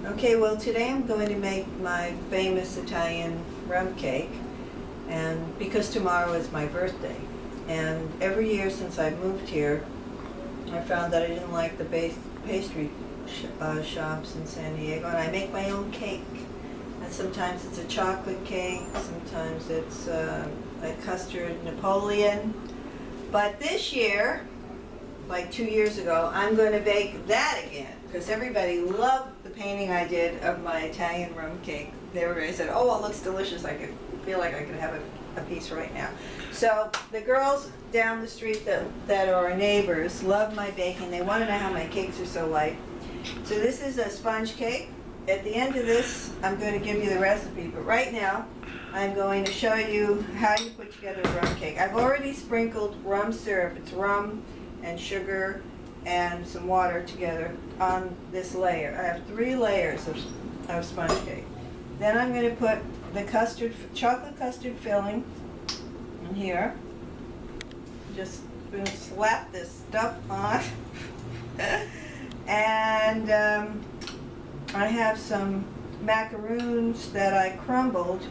Okay, well today I'm going to make my famous Italian rum cake, and because tomorrow is my birthday. And every year since I moved here, I found that I didn't like the pastry shops in San Diego, and I make my own cake. And sometimes it's a chocolate cake, sometimes it's a custard Napoleon. But this year, like 2 years ago, I'm going to bake that again, because everybody loved the painting I did of my Italian rum cake. Everybody said, oh, it looks delicious. I could feel like I could have a piece right now. So the girls down the street that are our neighbors love my baking. They want to know how my cakes are so light. So this is a sponge cake. At the end of this, I'm going to give you the recipe, but right now I'm going to show you how you put together a rum cake. I've already sprinkled rum syrup. It's rum and sugar and some water together on this layer. I have 3 layers of sponge cake. Then I'm going to put the chocolate custard filling in here. Just going to slap this stuff on. And I have some macaroons that I crumbled.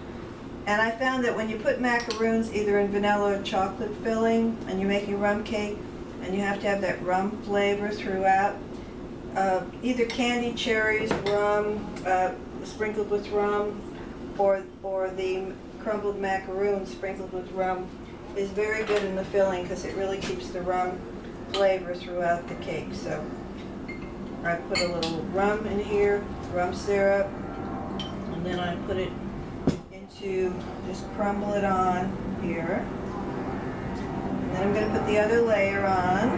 And I found that when you put macaroons either in vanilla or chocolate filling and you're making rum cake, and you have to have that rum flavor throughout, either candied cherries, rum, sprinkled with rum, or the crumbled macaroons sprinkled with rum is very good in the filling because it really keeps the rum flavor throughout the cake. So I put a little rum in here, rum syrup, and then I put it into, just crumble it on here. And then I'm going to put the other layer on,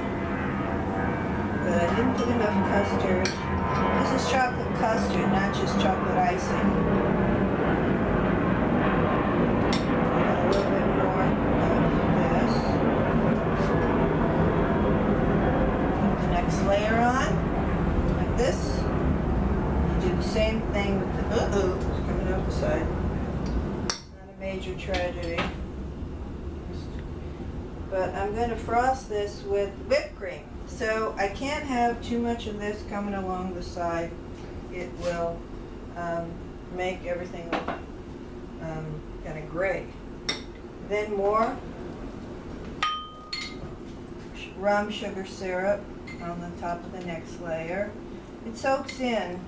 but I didn't put enough custard. This is chocolate custard, not just chocolate icing. A little bit more of this. Put the next layer on, like this. And do the same thing with the, it's coming out the side. Not a major tragedy. But I'm going to frost this with whipped cream. So I can't have too much of this coming along the side. It will make everything look kind of gray. Then more rum sugar syrup on the top of the next layer. It soaks in,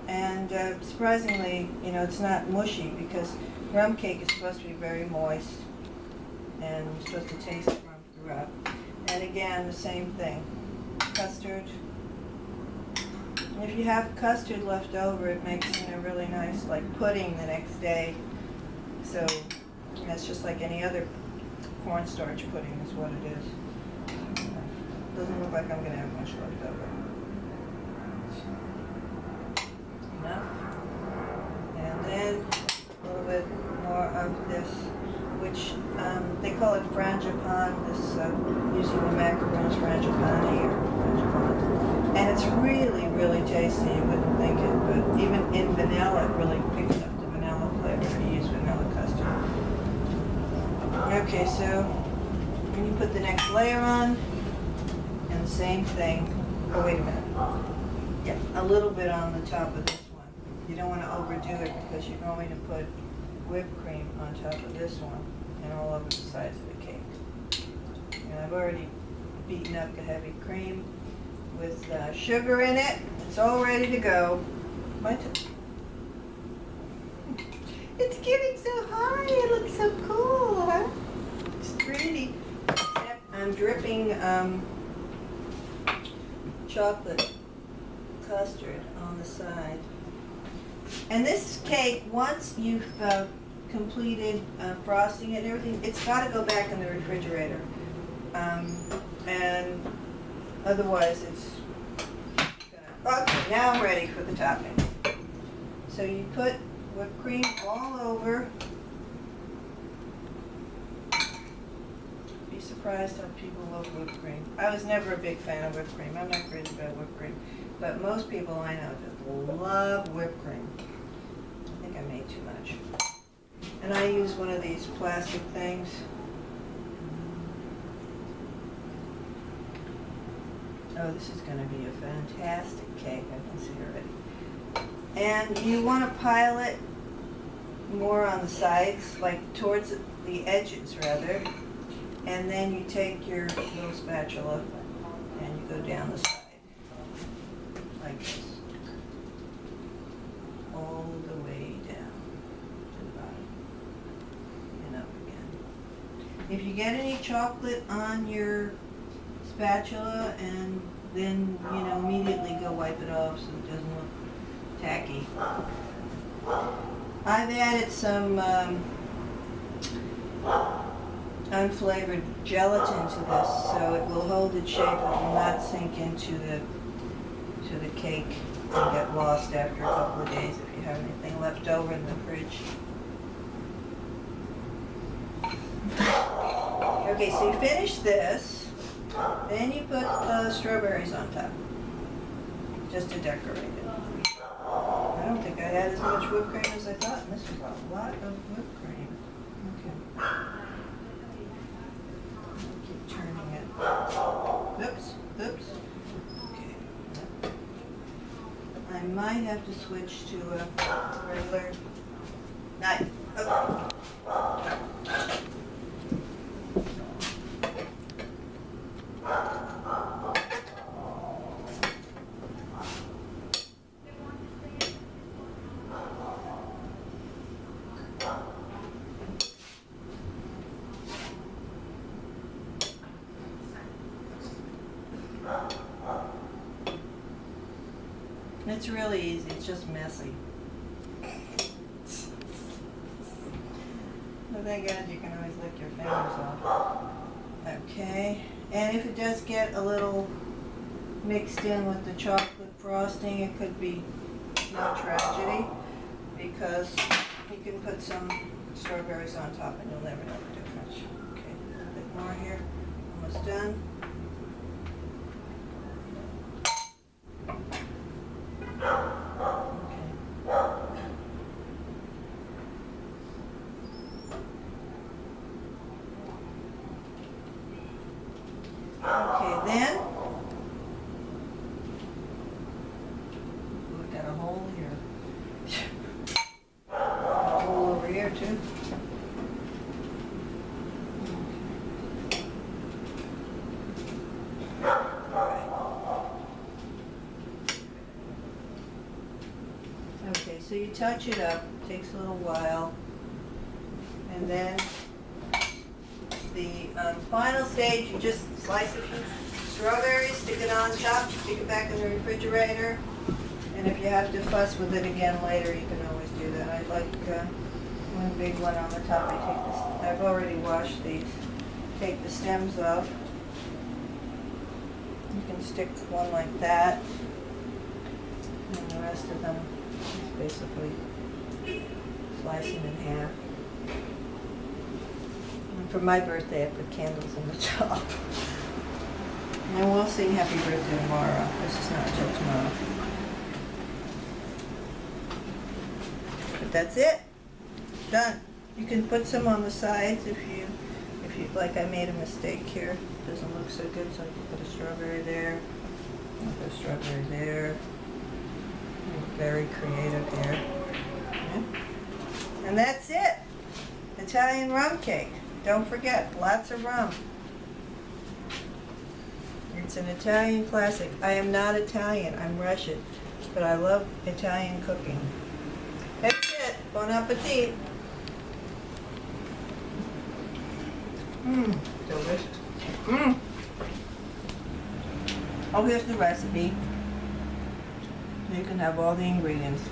and surprisingly, it's not mushy because rum cake is supposed to be very moist. And you're supposed to taste it rum throughout. And again, the same thing. Custard. And if you have custard left over, it makes really nice, like pudding the next day. So that's just like any other cornstarch pudding is what it is. Doesn't look like I'm going to have much left over. Enough. And then a little bit more of this, which they call it frangipane, using the macaroons, frangipane or frangipane. And it's really, really tasty. You wouldn't think it, but even in vanilla, it really picks up the vanilla flavor if you use vanilla custard. Okay, so when you put the next layer on, and the same thing. Oh, wait a minute. Yeah, a little bit on the top of this one. You don't want to overdo it because you're going to put whipped cream on top of this one and all over the sides of the cake. And I've already beaten up the heavy cream with sugar in it. It's all ready to go. It's getting so high. It looks so cool, huh? It's pretty. Except I'm dripping chocolate custard on the side. And this cake, once you've completed frosting and everything, it's got to go back in the refrigerator. And otherwise it's gonna... Okay, now I'm ready for the topping. So you put whipped cream all over. Be surprised how people love whipped cream. I was never a big fan of whipped cream. I'm not crazy about whipped cream. But most people I know just love whipped cream. I think I made too much. And I use one of these plastic things. Oh, this is going to be a fantastic cake. I can see already. And you want to pile it more on the sides, like towards the edges rather. And then you take your little spatula and you go down the side, like this, all the way down to the bottom and up again. If you get any chocolate on your spatula, and then, you know, immediately go wipe it off so it doesn't look tacky. I've added some unflavored gelatin to this, so it will hold its shape. It will not sink into the cake and get lost after a couple of days if you have anything left over in the fridge. Okay, so you finish this, then you put strawberries on top, just to decorate it. I don't think I had as much whipped cream as I thought, and this is a lot of whipped cream. Okay. Keep turning it. Oops, oops. Okay. I might have to switch to a regular knife. Oh. It's really easy, it's just messy. But thank God you can always lick your fingers off. Okay, and if it does get a little mixed in with the chocolate frosting, it could be no tragedy, because you can put some strawberries on top and you'll never know the difference. Okay, a little bit more here, almost done. Then, we've got a hole here. A hole over here too. Okay, so you touch it up, takes a little while, and then the final stage, you just slice a few strawberries, stick it on top, stick it back in the refrigerator, and if you have to fuss with it again later, you can always do that. I like one big one on the top. I've already washed these. Take the stems off. You can stick one like that, and the rest of them just basically slice them in half. For my birthday, I put candles in the top. And we'll sing happy birthday tomorrow. This is not until tomorrow. But that's it. Done. You can put some on the sides if you like. I made a mistake here. It doesn't look so good, so I can put a strawberry there. I'll put a strawberry there. I'm very creative here. Yeah. And that's it. Italian rum cake. Don't forget, lots of rum. It's an Italian classic. I am not Italian, I'm Russian, but I love Italian cooking. That's it. Bon appetit. Mmm, delicious. Mmm. Oh, here's the recipe. You can have all the ingredients.